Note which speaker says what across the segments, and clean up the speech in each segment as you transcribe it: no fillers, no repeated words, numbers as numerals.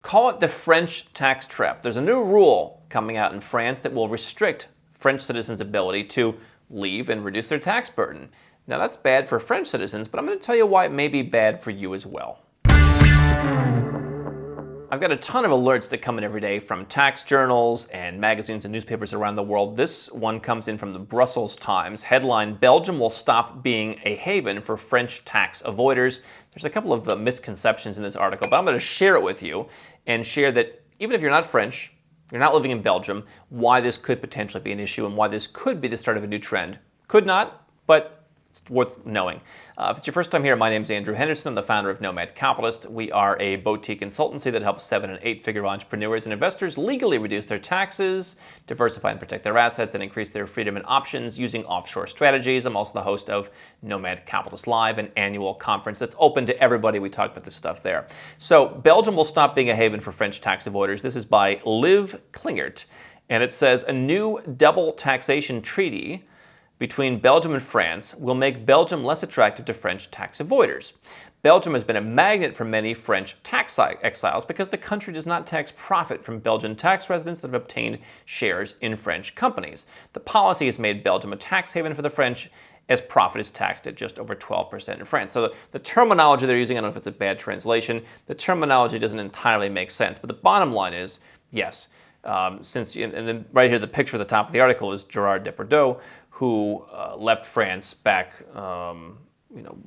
Speaker 1: Call it the French tax trap. There's a new rule coming out in France that will restrict French citizens' ability to leave and reduce their tax burden. Now that's bad for French citizens, but I'm going to tell you why it may be bad for you as well. I've got a ton of alerts that come in every day from tax journals and magazines and newspapers around the world. This one comes in from the Brussels Times. Headline, Belgium will stop being a haven for French tax avoiders. There's a couple of misconceptions in this article, but I'm going to share it with you and share that even if you're not French, you're not living in Belgium, why this could potentially be an issue and why this could be the start of a new trend. Could not, but it's worth knowing. If it's your first time here, my name is Andrew Henderson. I'm the founder of Nomad Capitalist. We are a boutique consultancy that helps 7- and 8-figure entrepreneurs and investors legally reduce their taxes, diversify and protect their assets, and increase their freedom and options using offshore strategies. I'm also the host of Nomad Capitalist Live, an annual conference that's open to everybody. We talk about this stuff there. So Belgium will stop being a haven for French tax avoiders. This is by Liv Klingert, and it says a new double taxation treaty between Belgium and France will make Belgium less attractive to French tax avoiders. Belgium has been a magnet for many French tax exiles because the country does not tax profit from Belgian tax residents that have obtained shares in French companies. The policy has made Belgium a tax haven for the French, as profit is taxed at just over 12% in France. So the terminology they're using, I don't know if it's a bad translation, the terminology doesn't entirely make sense, but the bottom line is, yes, and then right here, the picture at the top of the article is Gerard Depardieu, who left France back, about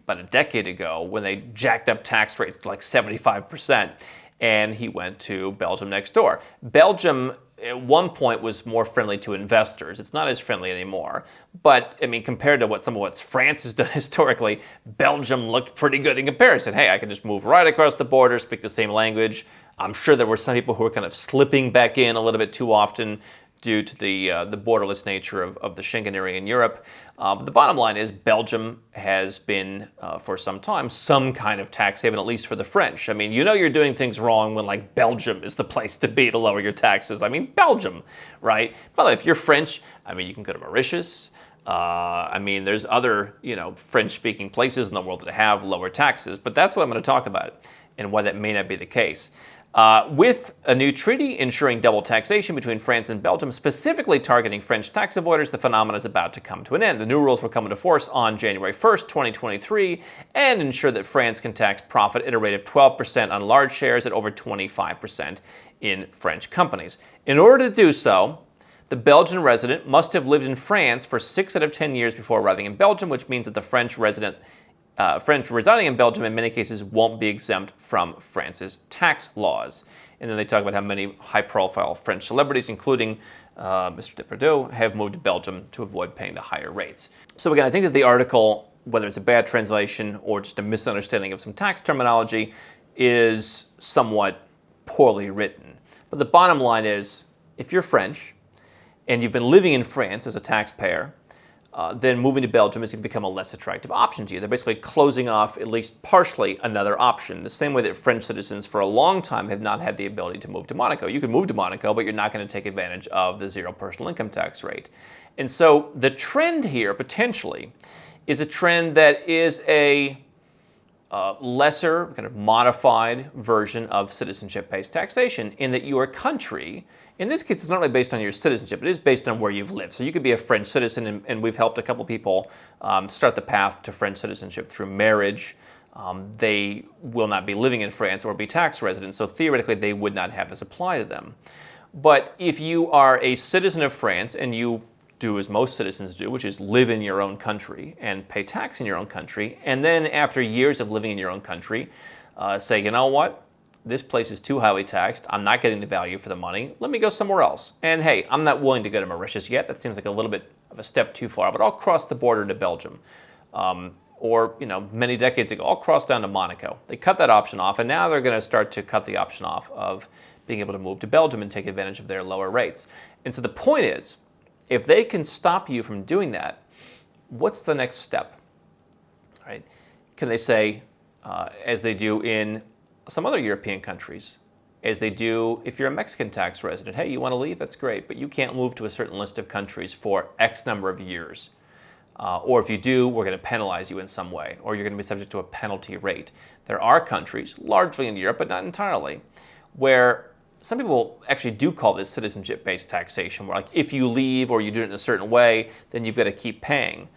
Speaker 1: a decade ago when they jacked up tax rates to like 75%, and he went to Belgium next door. Belgium at one point was more friendly to investors. It's not as friendly anymore. But I mean, compared to what France has done historically, Belgium looked pretty good in comparison. Hey, I can just move right across the border, speak the same language. I'm sure there were some people who were kind of slipping back in a little bit too often due to the borderless nature of the Schengen area in Europe. But the bottom line is Belgium has been, for some time, some kind of tax haven, at least for the French. I mean, you know you're doing things wrong when, like, Belgium is the place to be to lower your taxes. I mean, Belgium, right? By the way, if you're French, I mean, you can go to Mauritius. There's other, French-speaking places in the world that have lower taxes. But that's what I'm going to talk about and why that may not be the case. With a new treaty ensuring double taxation between France and Belgium, specifically targeting French tax avoiders, the phenomenon is about to come to an end. The new rules will come into force on January 1st, 2023, and ensure that France can tax profit at a rate of 12% on large shares and over 25% in French companies. In order to do so, the Belgian resident must have lived in France for 6 out of 10 years before arriving in Belgium, which means that the French residing in Belgium in many cases won't be exempt from France's tax laws. And then they talk about how many high-profile French celebrities, including Mr. Depardieu, have moved to Belgium to avoid paying the higher rates. So again, I think that the article, whether it's a bad translation or just a misunderstanding of some tax terminology, is somewhat poorly written. But the bottom line is, if you're French and you've been living in France as a taxpayer, then moving to Belgium is going to become a less attractive option to you. They're basically closing off, at least partially, another option. The same way that French citizens for a long time have not had the ability to move to Monaco. You can move to Monaco, but you're not going to take advantage of the zero personal income tax rate. And so the trend here, potentially, is a trend that is a lesser, kind of modified version of citizenship-based taxation, in that your country, in this case, it's not really based on your citizenship. It is based on where you've lived. So you could be a French citizen, and we've helped a couple people start the path to French citizenship through marriage. They will not be living in France or be tax residents, so theoretically they would not have this apply to them. But if you are a citizen of France and you do as most citizens do, which is live in your own country and pay tax in your own country, and then after years of living in your own country, say, you know what? This place is too highly taxed. I'm not getting the value for the money. Let me go somewhere else. And hey, I'm not willing to go to Mauritius yet. That seems like a little bit of a step too far, but I'll cross the border to Belgium. Or, many decades ago, I'll cross down to Monaco. They cut that option off, and now they're going to start to cut the option off of being able to move to Belgium and take advantage of their lower rates. And so the point is, if they can stop you from doing that, what's the next step? Right? Can they say, as they do in some other European countries, as they do if you're a Mexican tax resident, hey, you want to leave? That's great, but you can't move to a certain list of countries for X number of years. Or if you do, we're going to penalize you in some way, or you're going to be subject to a penalty rate. There are countries, largely in Europe, but not entirely, where some people actually do call this citizenship-based taxation, where like if you leave or you do it in a certain way, then you've got to keep paying.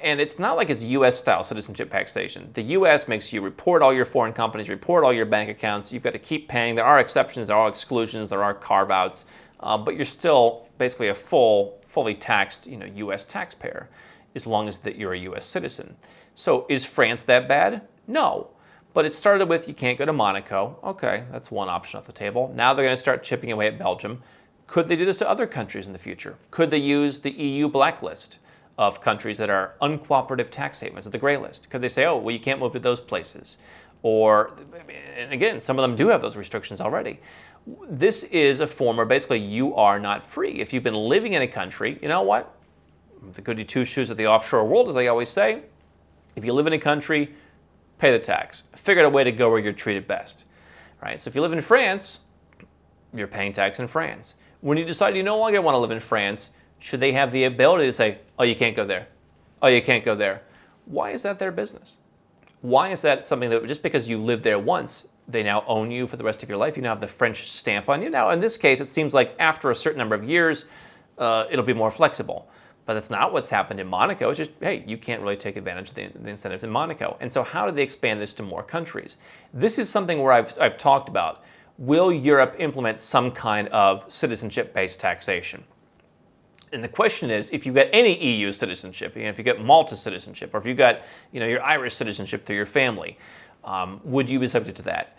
Speaker 1: And it's not like it's U.S.-style citizenship taxation. The U.S. makes you report all your foreign companies, report all your bank accounts. You've got to keep paying. There are exceptions, there are exclusions, there are carve-outs, but you're still basically a fully taxed, U.S. taxpayer, as long as that you're a U.S. citizen. So is France that bad? No. But it started with you can't go to Monaco. Okay, that's one option off the table. Now they're going to start chipping away at Belgium. Could they do this to other countries in the future? Could they use the EU blacklist of countries that are uncooperative tax havens, or the gray list? Could they say, oh, well, you can't move to those places? Or, and again, some of them do have those restrictions already. This is a form where basically you are not free. If you've been living in a country, you know what? The goody two-shoes of the offshore world, as I always say, if you live in a country, pay the tax. Figure out a way to go where you're treated best. Right? So if you live in France, you're paying tax in France. When you decide you no longer want to live in France, should they have the ability to say, oh, you can't go there. Oh, you can't go there. Why is that their business? Why is that something that just because you lived there once, they now own you for the rest of your life? You now have the French stamp on you. Now, in this case, it seems like after a certain number of years, it'll be more flexible. But that's not what's happened in Monaco. It's just, hey, you can't really take advantage of the incentives in Monaco. And so how do they expand this to more countries? This is something where I've talked about. Will Europe implement some kind of citizenship-based taxation? And the question is, if you've got any EU citizenship, if you got Malta citizenship, or if you got your Irish citizenship through your family, would you be subject to that?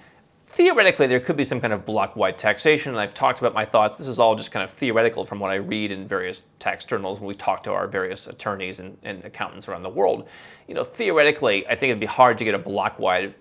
Speaker 1: Theoretically, there could be some kind of block-wide taxation, and I've talked about my thoughts. This is all just kind of theoretical from what I read in various tax journals when we talk to our various attorneys and accountants around the world. Theoretically, I think it'd be hard to get a block-wide,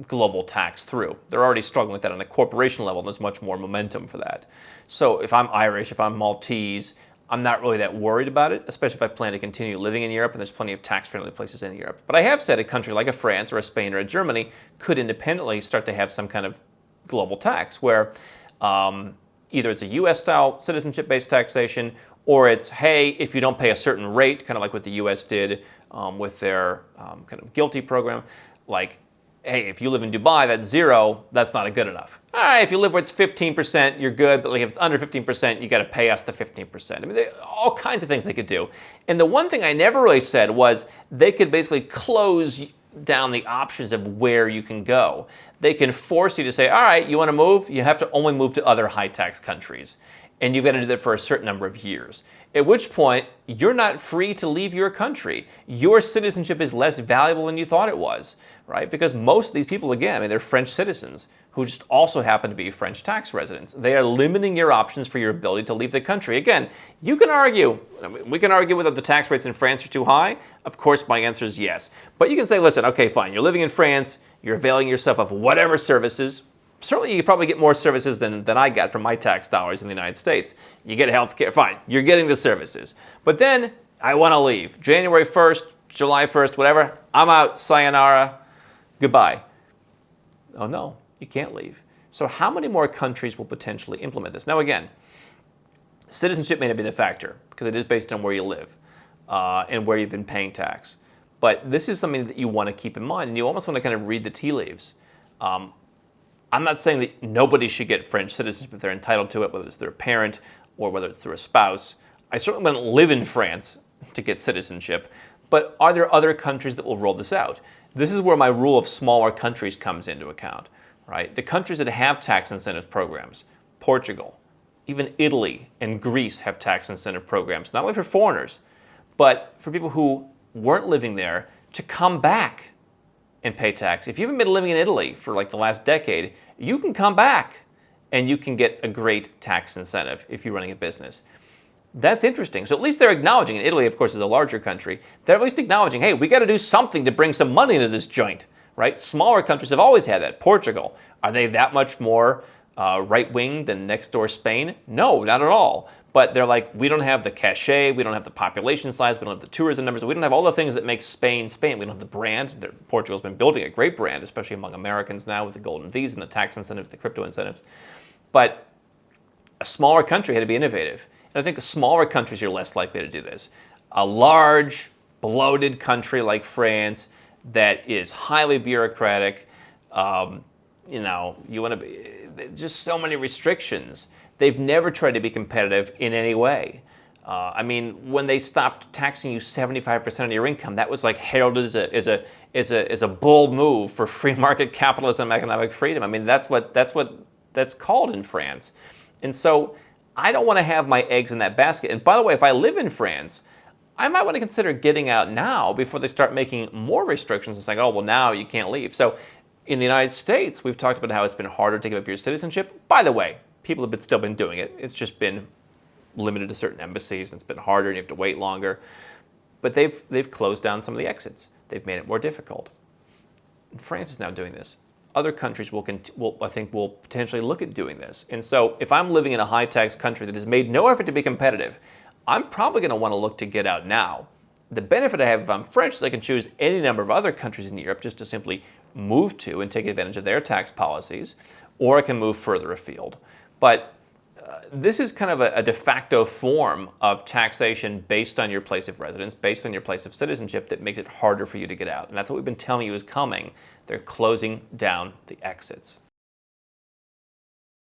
Speaker 1: global tax through. They're already struggling with that on a corporation level, and there's much more momentum for that. So if I'm Irish, if I'm Maltese, I'm not really that worried about it, especially if I plan to continue living in Europe, and there's plenty of tax-friendly places in Europe. But I have said a country like a France or a Spain or a Germany could independently start to have some kind of global tax where either it's a U.S.-style citizenship-based taxation, or it's, hey, if you don't pay a certain rate, kind of like what the U.S. did with their kind of GILTI program, like, hey, if you live in Dubai, that's 0, that's not good enough. All right, if you live where it's 15%, you're good, but like if it's under 15%, you got to pay us the 15%. I mean, there are all kinds of things they could do. And the one thing I never really said was they could basically close down the options of where you can go. They can force you to say, all right, you want to move? You have to only move to other high-tax countries. And you've got to do that for a certain number of years. At which point, you're not free to leave your country. Your citizenship is less valuable than you thought it was, right? Because most of these people, again, they're French citizens who just also happen to be French tax residents. They are limiting your options for your ability to leave the country. Again, you can argue, we can argue whether the tax rates in France are too high. Of course, my answer is yes. But you can say, listen, okay, fine, you're living in France, you're availing yourself of whatever services. Certainly, you probably get more services than I got from my tax dollars in the United States. You get health care, fine, you're getting the services. But then, I want to leave. January 1st, July 1st, whatever, I'm out, sayonara, goodbye. Oh no, you can't leave. So how many more countries will potentially implement this? Now again, citizenship may not be the factor, because it is based on where you live and where you've been paying tax. But this is something that you want to keep in mind, and you almost want to kind of read the tea leaves. I'm not saying that nobody should get French citizenship if they're entitled to it, whether it's through a parent or whether it's through a spouse. I certainly wouldn't live in France to get citizenship, but are there other countries that will roll this out? This is where my rule of smaller countries comes into account, right? The countries that have tax incentive programs, Portugal, even Italy and Greece have tax incentive programs, not only for foreigners, but for people who weren't living there to come back and pay tax. If you haven't been living in Italy for like the last decade, you can come back and you can get a great tax incentive if you're running a business. That's interesting. So at least they're acknowledging, and Italy, of course, is a larger country, they're at least acknowledging, hey, we got to do something to bring some money into this joint, right? Smaller countries have always had that. Portugal, are they that much more right-wing than next door Spain? No, not at all. But they're like, we don't have the cachet, we don't have the population size, we don't have the tourism numbers, we don't have all the things that make Spain, Spain. We don't have the brand. Portugal's been building a great brand, especially among Americans now with the golden visa and the tax incentives, the crypto incentives. But a smaller country had to be innovative. And I think the smaller countries are less likely to do this. A large, bloated country like France that is highly bureaucratic, you want to be, just so many restrictions. They've never tried to be competitive in any way. I mean, when they stopped taxing you 75% of your income, that was like heralded as a bold move for free market capitalism, economic freedom. I mean, that's called in France. And so I don't want to have my eggs in that basket. And by the way, if I live in France, I might want to consider getting out now before they start making more restrictions and saying, oh, well, now you can't leave. So in the United States, we've talked about how it's been harder to give up your citizenship. By the way, people have still been doing it. It's just been limited to certain embassies, and it's been harder, and you have to wait longer. But they've closed down some of the exits. They've made it more difficult. And France is now doing this. Other countries will potentially look at doing this. And so if I'm living in a high-tax country that has made no effort to be competitive, I'm probably going to want to look to get out now. The benefit I have if I'm French is I can choose any number of other countries in Europe just to simply move to and take advantage of their tax policies, or I can move further afield. But this is kind of a de facto form of taxation based on your place of residence, based on your place of citizenship, that makes it harder for you to get out. And that's what we've been telling you is coming. They're closing down the exits.